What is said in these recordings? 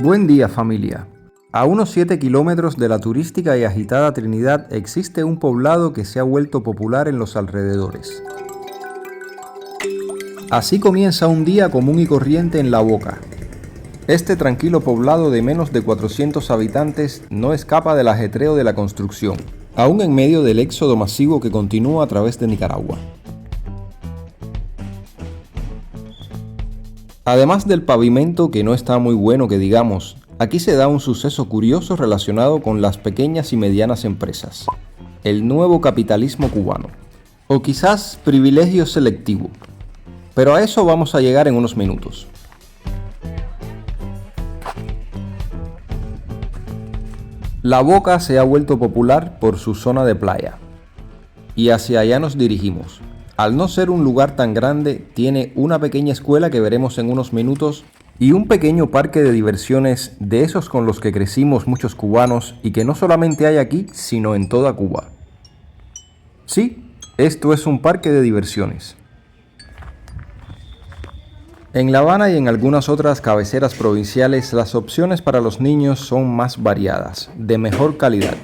Buen día, familia. A unos 7 kilómetros de la turística y agitada Trinidad existe un poblado que se ha vuelto popular en los alrededores. Así comienza un día común y corriente en La Boca. Este tranquilo poblado de menos de 400 habitantes no escapa del ajetreo de la construcción, aún en medio del éxodo masivo que continúa a través de Nicaragua. Además del pavimento, que no está muy bueno que digamos, aquí se da un suceso curioso relacionado con las pequeñas y medianas empresas, el nuevo capitalismo cubano, o quizás privilegio selectivo, pero a eso vamos a llegar en unos minutos. La Boca se ha vuelto popular por su zona de playa, y hacia allá nos dirigimos. Al no ser un lugar tan grande, tiene una pequeña escuela que veremos en unos minutos y un pequeño parque de diversiones de esos con los que crecimos muchos cubanos y que no solamente hay aquí, sino en toda Cuba. Sí, esto es un parque de diversiones. En La Habana y en algunas otras cabeceras provinciales, las opciones para los niños son más variadas, de mejor calidad.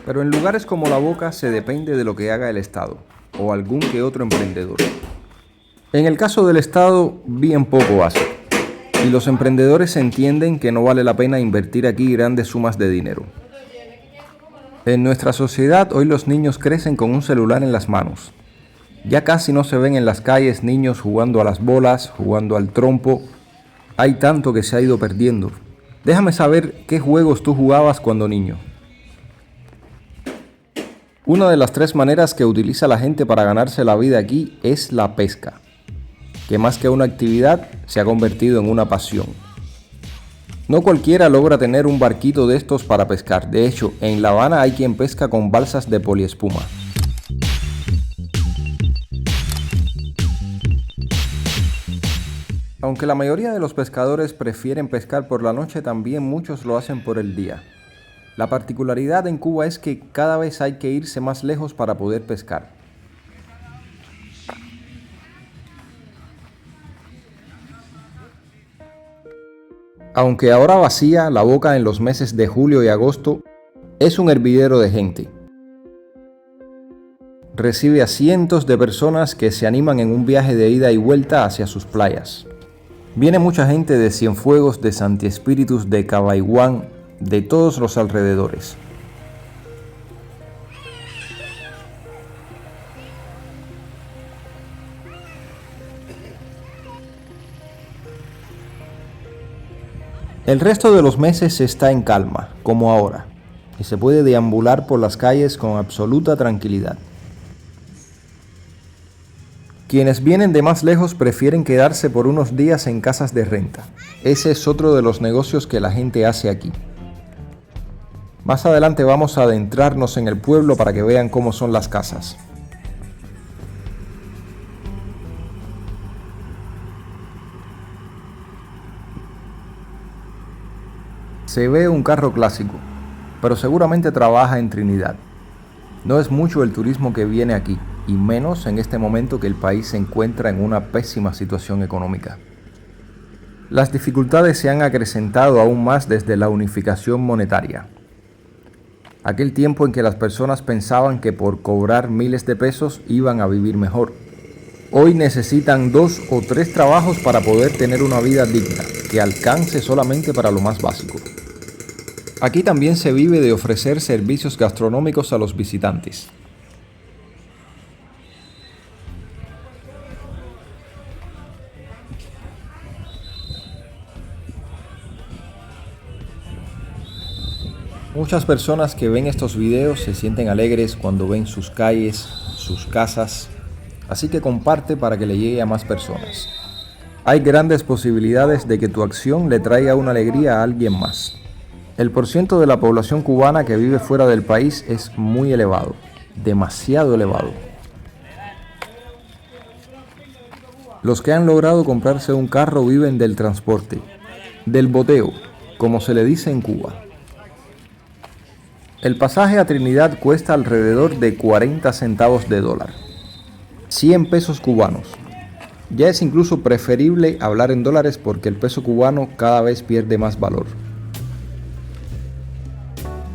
Pero en lugares como La Boca se depende de lo que haga el Estado o algún que otro emprendedor. En el caso del Estado, bien poco hace, y los emprendedores entienden que no vale la pena invertir aquí grandes sumas de dinero. En nuestra sociedad hoy los niños crecen con un celular en las manos. Ya casi no se ven en las calles niños jugando a las bolas, jugando al trompo. Hay tanto que se ha ido perdiendo. Déjame saber qué juegos tú jugabas cuando niño. Una de las 3 maneras que utiliza la gente para ganarse la vida aquí es la pesca, que más que una actividad se ha convertido en una pasión. No cualquiera logra tener un barquito de estos para pescar. De hecho, en La Habana hay quien pesca con balsas de poliespuma. Aunque la mayoría de los pescadores prefieren pescar por la noche, también muchos lo hacen por el día. La particularidad en Cuba es que cada vez hay que irse más lejos para poder pescar. Aunque ahora vacía, La Boca en los meses de julio y agosto es un hervidero de gente. Recibe a cientos de personas que se animan en un viaje de ida y vuelta hacia sus playas. Viene mucha gente de Cienfuegos, de Santi Espíritus, de Cabaiguán, de todos los alrededores. El resto de los meses está en calma, como ahora, y se puede deambular por las calles con absoluta tranquilidad. Quienes vienen de más lejos prefieren quedarse por unos días en casas de renta. Ese es otro de los negocios que la gente hace aquí. Más adelante vamos a adentrarnos en el pueblo para que vean cómo son las casas. Se ve un carro clásico, pero seguramente trabaja en Trinidad. No es mucho el turismo que viene aquí, y menos en este momento que el país se encuentra en una pésima situación económica. Las dificultades se han acrecentado aún más desde la unificación monetaria. Aquel tiempo en que las personas pensaban que por cobrar miles de pesos iban a vivir mejor. Hoy necesitan 2 o 3 trabajos para poder tener una vida digna, que alcance solamente para lo más básico. Aquí también se vive de ofrecer servicios gastronómicos a los visitantes. Muchas personas que ven estos videos se sienten alegres cuando ven sus calles, sus casas, así que comparte para que le llegue a más personas. Hay grandes posibilidades de que tu acción le traiga una alegría a alguien más. El porciento de la población cubana que vive fuera del país es muy elevado, demasiado elevado. Los que han logrado comprarse un carro viven del transporte, del boteo, como se le dice en Cuba. El pasaje a Trinidad cuesta alrededor de 40 centavos de dólar, 100 pesos cubanos. Ya es incluso preferible hablar en dólares porque el peso cubano cada vez pierde más valor.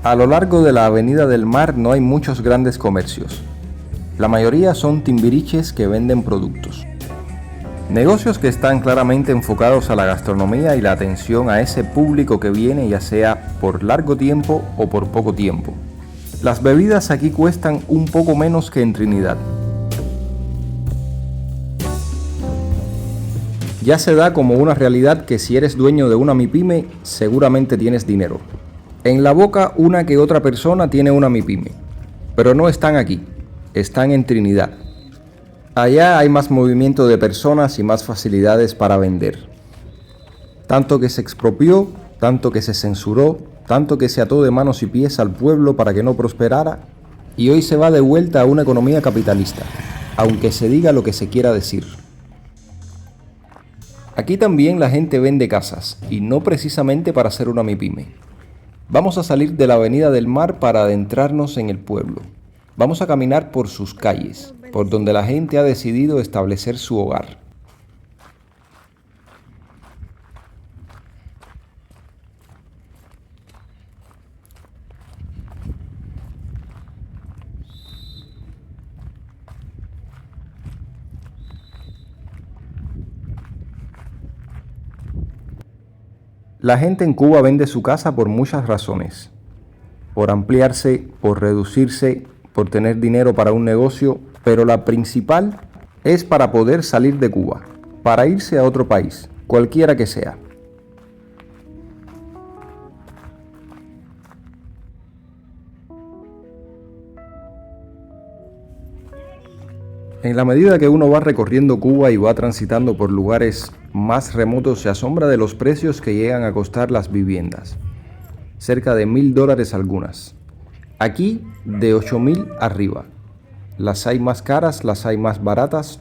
A lo largo de la Avenida del Mar no hay muchos grandes comercios. La mayoría son timbiriches que venden productos. Negocios que están claramente enfocados a la gastronomía y la atención a ese público que viene ya sea por largo tiempo o por poco tiempo. Las bebidas aquí cuestan un poco menos que en Trinidad. Ya se da como una realidad que si eres dueño de una MIPYME, seguramente tienes dinero. En La Boca una que otra persona tiene una MIPYME, pero no están aquí, están en Trinidad. Allá hay más movimiento de personas y más facilidades para vender. Tanto que se expropió, tanto que se censuró, tanto que se ató de manos y pies al pueblo para que no prosperara, y hoy se va de vuelta a una economía capitalista, aunque se diga lo que se quiera decir. Aquí también la gente vende casas, y no precisamente para hacer una MIPYME. Vamos a salir de la Avenida del Mar para adentrarnos en el pueblo. Vamos a caminar por sus calles, por donde la gente ha decidido establecer su hogar. La gente en Cuba vende su casa por muchas razones. Por ampliarse, por reducirse, por tener dinero para un negocio, pero la principal es para poder salir de Cuba, para irse a otro país, cualquiera que sea. En la medida que uno va recorriendo Cuba y va transitando por lugares más remotos, se asombra de los precios que llegan a costar las viviendas. Cerca de $1,000 algunas. Aquí de 8,000 arriba. Las hay más caras, las hay más baratas.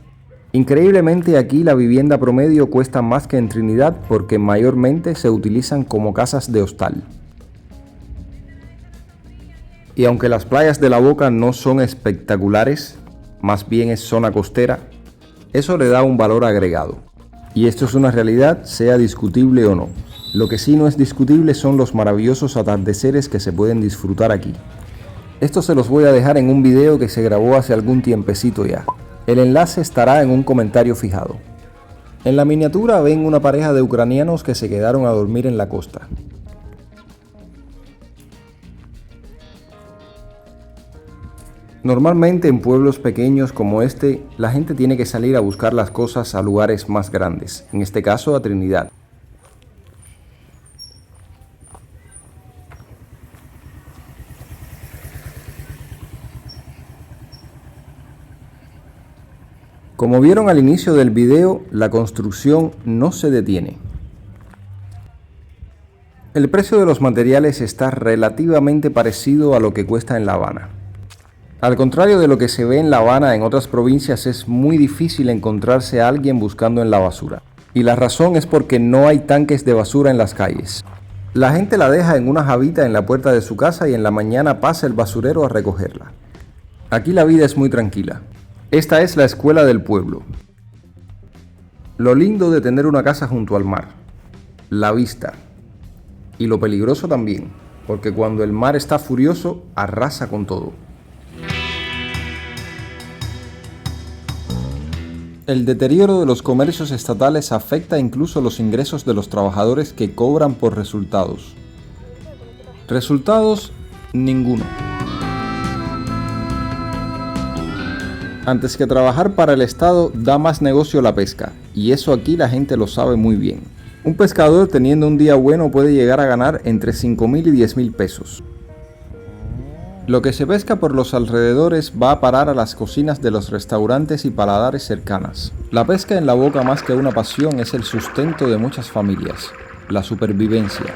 Increíblemente aquí la vivienda promedio cuesta más que en Trinidad porque mayormente se utilizan como casas de hostal. Y aunque las playas de La Boca no son espectaculares, más bien es zona costera, eso le da un valor agregado. Y esto es una realidad, sea discutible o no. Lo que sí no es discutible son los maravillosos atardeceres que se pueden disfrutar aquí. Esto se los voy a dejar en un video que se grabó hace algún tiempecito ya. El enlace estará en un comentario fijado. En la miniatura ven una pareja de ucranianos que se quedaron a dormir en la costa. Normalmente en pueblos pequeños como este, la gente tiene que salir a buscar las cosas a lugares más grandes, en este caso a Trinidad. Como vieron al inicio del video, la construcción no se detiene. El precio de los materiales está relativamente parecido a lo que cuesta en La Habana. Al contrario de lo que se ve en La Habana, en otras provincias es muy difícil encontrarse a alguien buscando en la basura. Y la razón es porque no hay tanques de basura en las calles. La gente la deja en una jabita en la puerta de su casa y en la mañana pasa el basurero a recogerla. Aquí la vida es muy tranquila. Esta es la escuela del pueblo. Lo lindo de tener una casa junto al mar, la vista. Y lo peligroso también, porque cuando el mar está furioso, arrasa con todo. El deterioro de los comercios estatales afecta incluso los ingresos de los trabajadores que cobran por resultados. Resultados, ninguno. Antes que trabajar para el Estado, da más negocio la pesca, y eso aquí la gente lo sabe muy bien. Un pescador teniendo un día bueno puede llegar a ganar entre 5,000 y 10,000 pesos. Lo que se pesca por los alrededores va a parar a las cocinas de los restaurantes y paladares cercanas. La pesca en La Boca, más que una pasión, es el sustento de muchas familias, la supervivencia.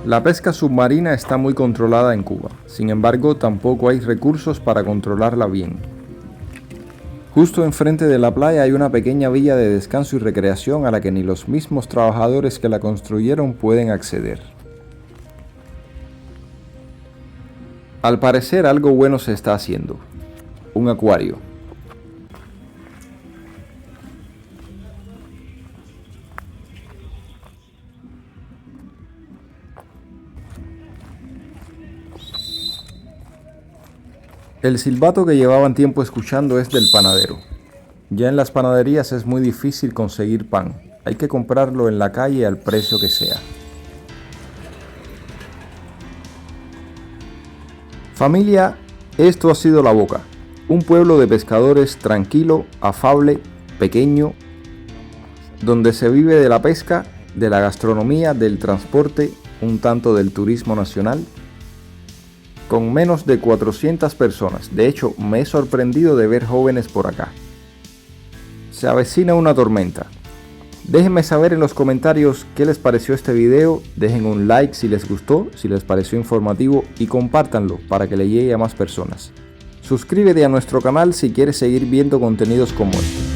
La pesca submarina está muy controlada en Cuba, sin embargo tampoco hay recursos para controlarla bien. Justo enfrente de la playa hay una pequeña villa de descanso y recreación a la que ni los mismos trabajadores que la construyeron pueden acceder. Al parecer algo bueno se está haciendo. Un acuario. El silbato que llevaban tiempo escuchando es del panadero. Ya en las panaderías es muy difícil conseguir pan. Hay que comprarlo en la calle al precio que sea. Familia, esto ha sido La Boca, un pueblo de pescadores tranquilo, afable, pequeño, donde se vive de la pesca, de la gastronomía, del transporte, un tanto del turismo nacional, con menos de 400 personas. De hecho, me he sorprendido de ver jóvenes por acá. Se avecina una tormenta. Déjenme saber en los comentarios qué les pareció este video, dejen un like si les gustó, si les pareció informativo y compártanlo para que le llegue a más personas. Suscríbete a nuestro canal si quieres seguir viendo contenidos como este.